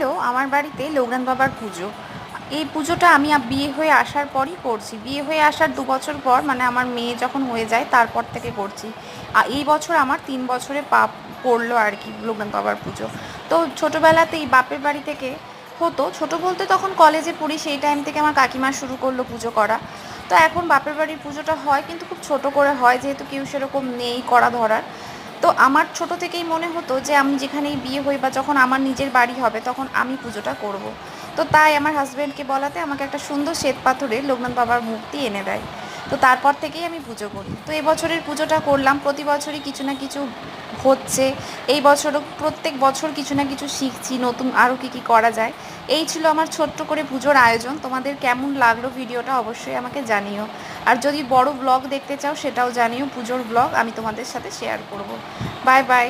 আসলো আমার বাড়িতে লোকনাথ বাবার পুজো। এই পুজোটা আমি বিয়ে হয়ে আসার পরই করছি। বিয়ে হয়ে আসার ২ বছর পর, মানে আমার মেয়ে যখন হয়ে যায় তারপর থেকে করছি। এই বছর আমার ৩ বছরে পা পড়লো আর কি লোকনাথ বাবার পুজো। তো ছোটোবেলাতেই বাপের বাড়ি থেকে হতো, ছোটো বলতে তখন কলেজে পড়ি, সেই টাইম থেকে আমার কাকিমা শুরু করলো পুজো করা। তো এখন বাপের বাড়ির পুজোটা হয়, কিন্তু খুব ছোট করে হয়, যেহেতু কেউ সেরকম নেই করা ধরার। তো আমার ছোট থেকেই মনে হতো যে আমি যেখানেই বিয়ে হই বা যখন আমার নিজের বাড়ি হবে তখন আমি পুজোটা করব। তো তাই আমার হাজব্যান্ডকে বলাতে আমাকে একটা সুন্দর শ্বেত পাথরের লোকনাথ বাবার মূর্তি এনে দেয়। তো তারপর থেকেই আমি পুজো করি। তো এবছরের পুজোটা করলাম, প্রতি বছরই কিছু না কিছু হচ্ছে। এই বছরও প্রত্যেক বছর কিছু না কিছু শিখছি, নতুন আরও কী কী করা যায়। এই ছিল আমার ছোট্ট করে পুজোর আয়োজন। তোমাদের কেমন লাগলো ভিডিওটা অবশ্যই আমাকে জানিও। আর যদি বড় ব্লগ দেখতে চাও সেটাও জানিও, পুজোর ব্লগ আমি তোমাদের সাথে শেয়ার করব। Bye bye.